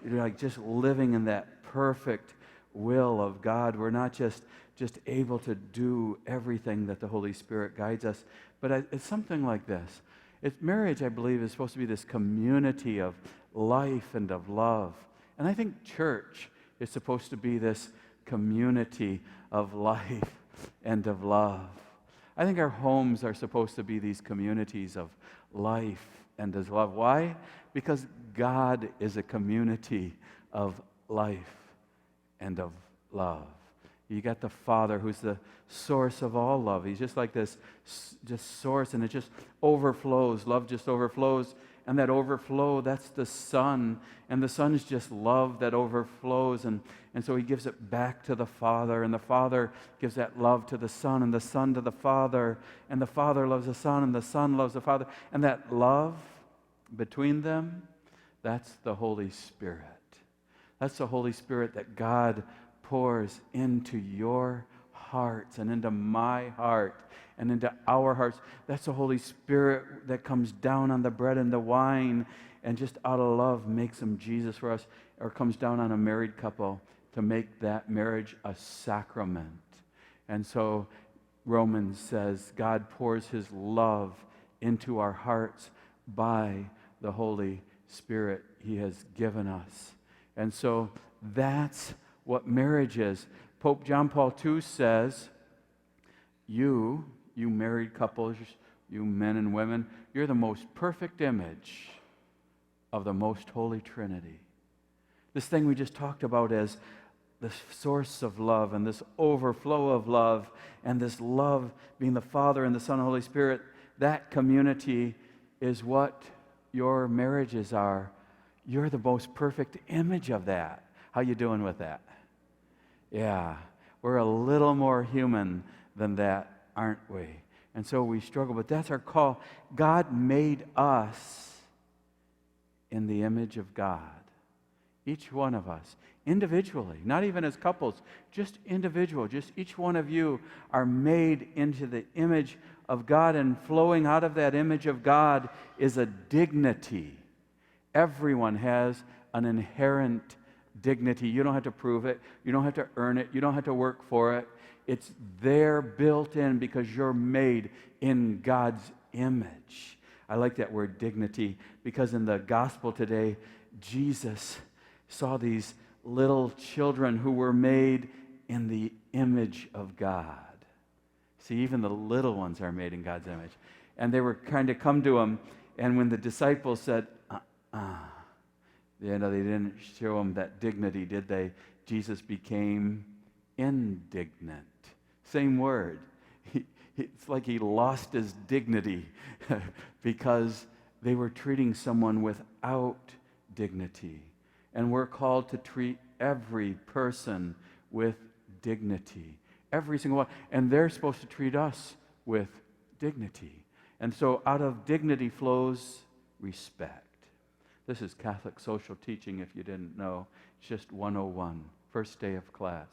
like just living in that perfect will of God. We're not just able to do everything that the Holy Spirit guides us, but it's something like this. Marriage, I believe, is supposed to be this community of life and of love. And I think church is supposed to be this community of life and of love. I think our homes are supposed to be these communities of life and of love. Why? Because God is a community of life and of love. You got the Father who's the source of all love. He's just like this just source, and it just overflows. Love just overflows. And that overflow, that's the Son. And the Son is just love that overflows. And so He gives it back to the Father. And the Father gives that love to the Son, and the Son to the Father. And the Father loves the Son, and the Son loves the Father. And that love between them, that's the Holy Spirit. That's the Holy Spirit that God pours into your hearts and into my heart and into our hearts. That's the Holy Spirit that comes down on the bread and the wine and just out of love makes Him Jesus for us, or comes down on a married couple to make that marriage a sacrament. And so Romans says God pours His love into our hearts by the Holy Spirit He has given us. And so that's what marriage is. Pope John Paul II says, you married couples, you men and women, you're the most perfect image of the most holy Trinity. This thing we just talked about as the source of love and this overflow of love and this love being the Father and the Son and the Holy Spirit, that community is what your marriages are. You're the most perfect image of that. How you doing with that? Yeah, we're a little more human than that, aren't we? And so we struggle, but that's our call. God made us in the image of God. Each one of us, individually, not even as couples, just individual. Just each one of you are made into the image of God, and flowing out of that image of God is a dignity. Everyone has an inherent dignity. You don't have to prove it. You don't have to earn it. You don't have to work for it. It's there built in because you're made in God's image. I like that word dignity because in the gospel today, Jesus saw these little children who were made in the image of God. See, even the little ones are made in God's image. And they were trying to come to Him, and when the disciples said, they didn't show Him that dignity, did they? Jesus became indignant. Same word. It's like He lost His dignity because they were treating someone without dignity. And we're called to treat every person with dignity. Every single one. And they're supposed to treat us with dignity. And so out of dignity flows respect. This is Catholic social teaching, if you didn't know. It's just 101, first day of class.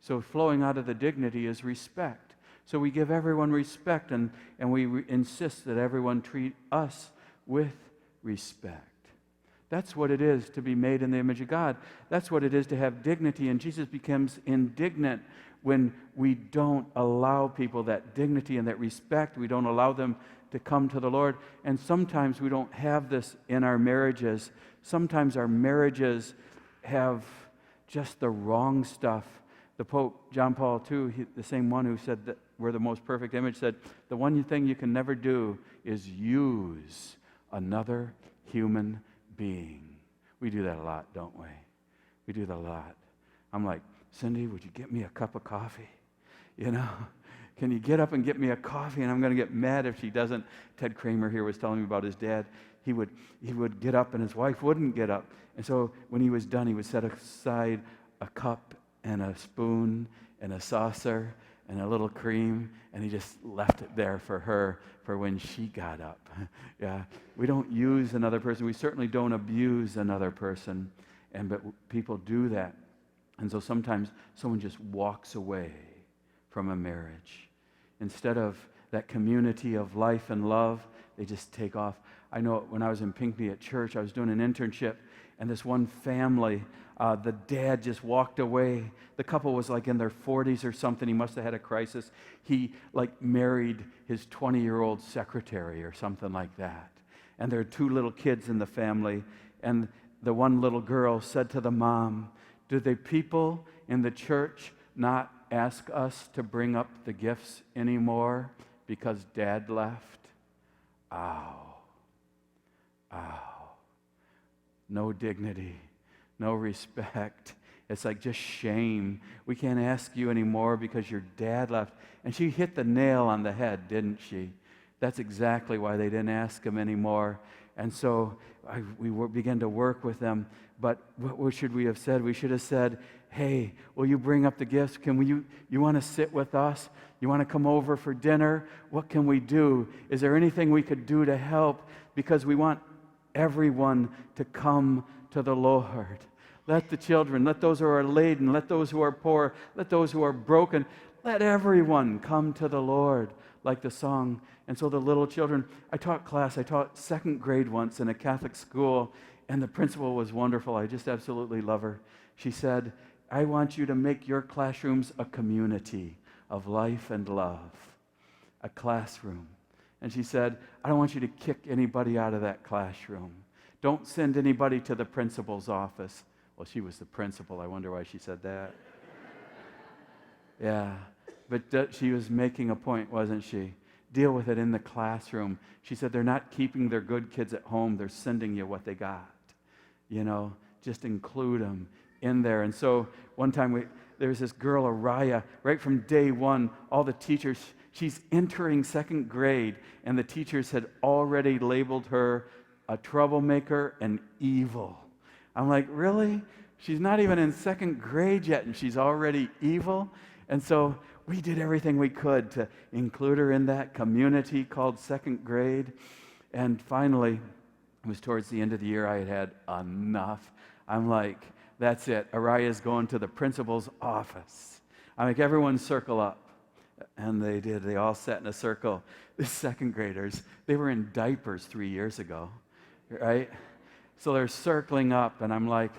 So flowing out of the dignity is respect. So we give everyone respect, and we insist that everyone treat us with respect. That's what it is to be made in the image of God. That's what it is to have dignity, and Jesus becomes indignant when we don't allow people that dignity and that respect. We don't allow them to come to the Lord. And sometimes we don't have this in our marriages. Sometimes our marriages have just the wrong stuff. The Pope, John Paul II, the same one who said that we're the most perfect image, said the one thing you can never do is use another human being. We do that a lot, don't we? We do that a lot. I'm like, Cindy, would you get me a cup of coffee? You know? Can you get up and get me a coffee? And I'm going to get mad if she doesn't. Ted Kramer here was telling me about his dad. He would get up and his wife wouldn't get up. And so when he was done, he would set aside a cup and a spoon and a saucer and a little cream, and he just left it there for her for when she got up. Yeah, we don't use another person. We certainly don't abuse another person, but people do that. And so sometimes someone just walks away from a marriage. Instead of that community of life and love, they just take off. I know when I was in Pinckney at church, I was doing an internship, and this one family, the dad just walked away. The couple was like in their 40s or something. He must have had a crisis. He like married his 20-year-old secretary or something like that. And there are 2 little kids in the family. And the one little girl said to the mom, "Do the people in the church not ask us to bring up the gifts anymore because Dad left?" Ow. Ow. No dignity, no respect. It's like just shame. We can't ask you anymore because your dad left. And she hit the nail on the head, didn't she? That's exactly why they didn't ask him anymore. And so we began to work with them. But what should we have said? We should have said, "Hey, will you bring up the gifts? You want to sit with us? You want to come over for dinner? What can we do? Is there anything we could do to help? Because we want everyone to come to the Lord." Let the children, let those who are laden, let those who are poor, let those who are broken, let everyone come to the Lord, like the song. And so the little children, I taught second grade once in a Catholic school, and the principal was wonderful. I just absolutely love her. She said, "I want you to make your classrooms a community of life and love, a classroom." And she said, "I don't want you to kick anybody out of that classroom. Don't send anybody to the principal's office." Well, she was the principal. I wonder why she said that. Yeah, but she was making a point, wasn't she? Deal with it in the classroom. She said, "They're not keeping their good kids at home. They're sending you what they got. Just include them in there." And so one time there was this girl, Araya, right from day one, all the teachers, she's entering second grade, and the teachers had already labeled her a troublemaker and evil. I'm like, really? She's not even in second grade yet, and she's already evil? And so we did everything we could to include her in that community called second grade. And finally, it was towards the end of the year, I had enough. I'm like, that's it. Araya's going to the principal's office. I'm like, everyone circle up. And they did. They all sat in a circle. The second graders, they were in diapers 3 years ago, right? So they're circling up, and I'm like,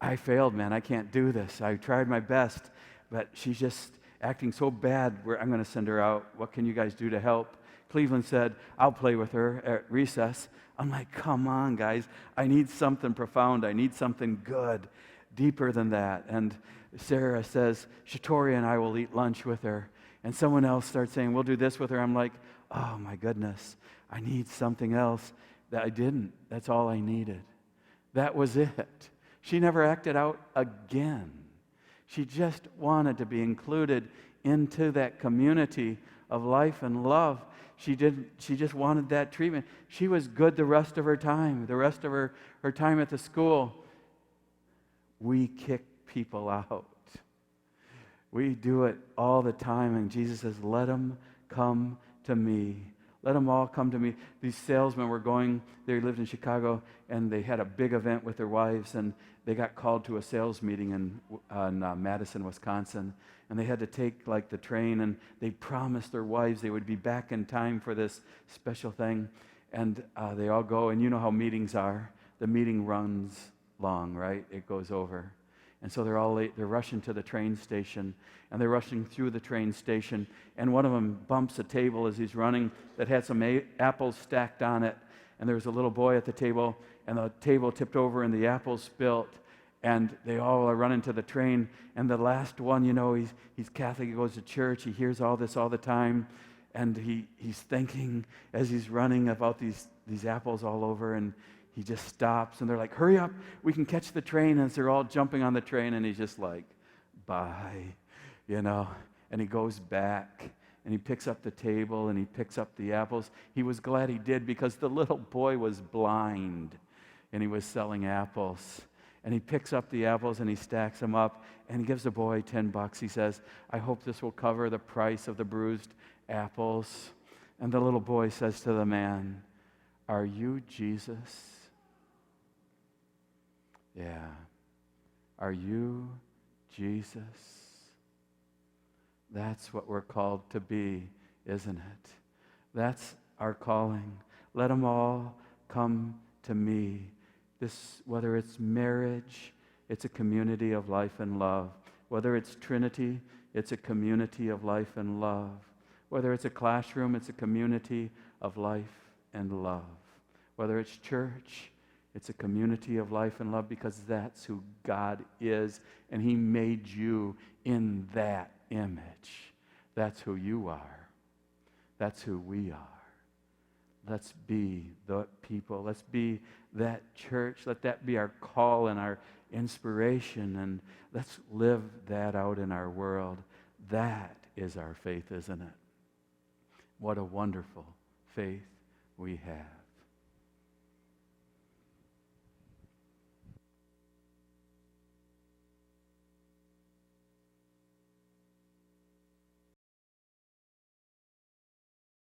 I failed, man. I can't do this. I tried my best, but she's just acting so bad. I'm going to send her out. What can you guys do to help? Cleveland said, "I'll play with her at recess." I'm like, come on, guys. I need something profound. I need something good, deeper than that. And Sarah says, "Shatori and I will eat lunch with her." And someone else starts saying, "We'll do this with her." I'm like, oh my goodness, I need something else. That I didn't. That's all I needed. That was it. She never acted out again. She just wanted to be included into that community of life and love. She just wanted that treatment. She was good the rest of her time, the rest of her time at the school. We kick people out. We do it all the time, and Jesus says, "Let them come to me. Let them all come to me." These salesmen were going, they lived in Chicago, and they had a big event with their wives, and they got called to a sales meeting in Madison, Wisconsin. And they had to take the train, and they promised their wives they would be back in time for this special thing. And they all go, and you know how meetings are. The meeting runs long, right? It goes over. And so they're all late. They're rushing to the train station, and they're rushing through the train station. And one of them bumps a table as he's running that had some apples stacked on it. And there was a little boy at the table, and the table tipped over, and the apples spilt. And they all are running to the train. And the last one, he's Catholic. He goes to church. He hears all this all the time. And he's thinking as he's running about these apples all over, and he just stops, and they're like, "Hurry up, we can catch the train." And they're all jumping on the train, and he's just like, "Bye," And he goes back, and he picks up the table, and he picks up the apples. He was glad he did, because the little boy was blind, and he was selling apples. And he picks up the apples, and he stacks them up, and he gives the boy $10. He says, "I hope this will cover the price of the bruised apples." And the little boy says to the man, "Are you Jesus?" Yeah. Are you Jesus? That's what we're called to be, isn't it? That's our calling. Let them all come to me. Whether it's marriage, it's a community of life and love. Whether it's Trinity, it's a community of life and love. Whether it's a classroom, it's a community of life and love. Whether it's church, it's a community of life and love, because that's who God is, and He made you in that image. That's who you are. That's who we are. Let's be the people. Let's be that church. Let that be our call and our inspiration, and let's live that out in our world. That is our faith, isn't it? What a wonderful faith we have.